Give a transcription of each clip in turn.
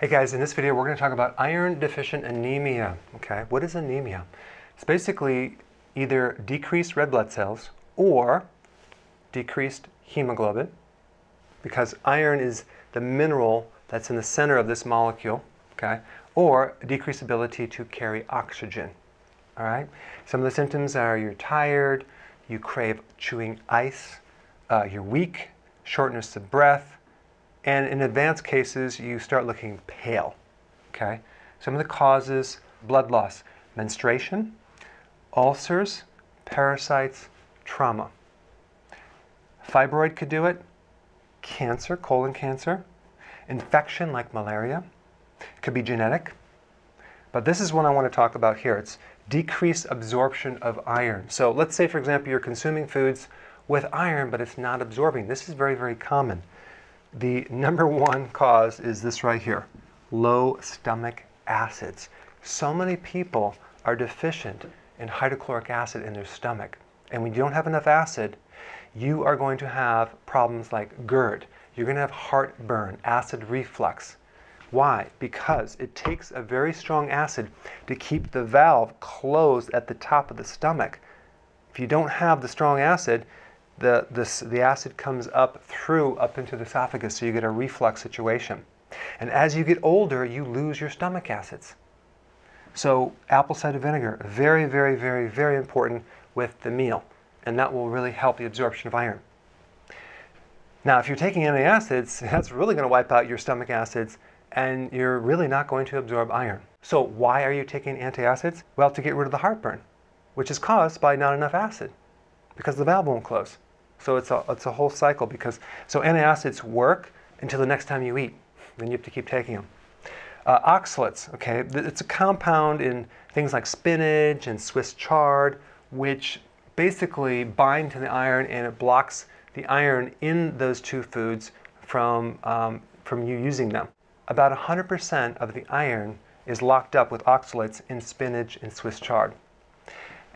Hey guys, in this video we're going to talk about iron-deficient anemia. Okay, what is anemia? It's basically either decreased red blood cells or decreased hemoglobin, because iron is the mineral that's in the center of this molecule, okay, or decreased ability to carry oxygen. All right, some of the symptoms are you're tired, you crave chewing ice, you're weak, shortness of breath, and in advanced cases, you start looking pale, okay? Some of the causes: blood loss, menstruation, ulcers, parasites, trauma. Fibroid could do it, cancer, colon cancer, infection like malaria, it could be genetic. But this is what I want to talk about here. It's decreased absorption of iron. So let's say, for example, you're consuming foods with iron, but it's not absorbing. This is very, very common. The number one cause is this right here: low stomach acids. So many people are deficient in hydrochloric acid in their stomach. And when you don't have enough acid, you are going to have problems like GERD. You're going to have heartburn, acid reflux. Why? Because it takes a very strong acid to keep the valve closed at the top of the stomach. If you don't have the strong acid, the acid comes up into the esophagus, so you get a reflux situation. And as you get older, you lose your stomach acids. So apple cider vinegar, very, very, very, very important with the meal, and that will really help the absorption of iron. Now, if you're taking antacids, that's really going to wipe out your stomach acids, and you're really not going to absorb iron. So why are you taking antacids? Well, to get rid of the heartburn, which is caused by not enough acid, because the valve won't close. So it's a whole cycle. So antacids work until the next time you eat. Then you have to keep taking them. Oxalates, okay, it's a compound in things like spinach and Swiss chard, which basically bind to the iron, and it blocks the iron in those two foods from you using them. About 100% of the iron is locked up with oxalates in spinach and Swiss chard.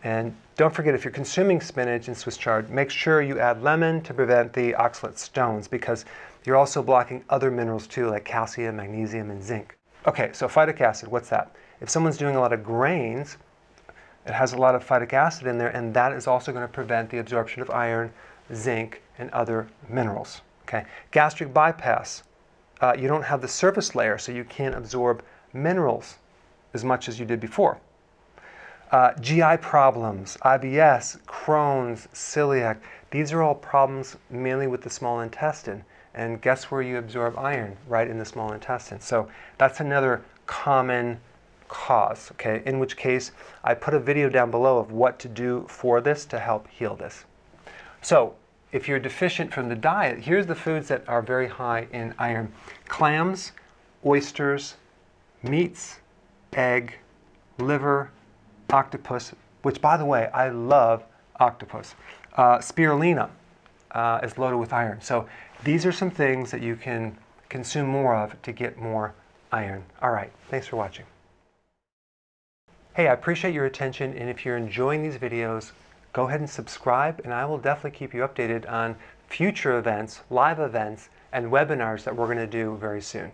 And don't forget, if you're consuming spinach and Swiss chard, make sure you add lemon to prevent the oxalate stones, because you're also blocking other minerals too, like calcium, magnesium, and zinc. Okay, so phytic acid, what's that? If someone's doing a lot of grains, it has a lot of phytic acid in there, and that is also going to prevent the absorption of iron, zinc, and other minerals. Okay, gastric bypass. You don't have the surface layer, so you can't absorb minerals as much as you did before. GI problems, IBS, Crohn's, celiac, these are all problems mainly with the small intestine. And guess where you absorb iron? Right in the small intestine. So that's another common cause, okay? In which case, I put a video down below of what to do for this to help heal this. So if you're deficient from the diet, here's the foods that are very high in iron: clams, oysters, meats, egg, liver, octopus, which, by the way, I love octopus. Spirulina is loaded with iron. So these are some things that you can consume more of to get more iron. All right, thanks for watching. Hey, I appreciate your attention, and if you're enjoying these videos, go ahead and subscribe, and I will definitely keep you updated on future events, live events, and webinars that we're going to do very soon.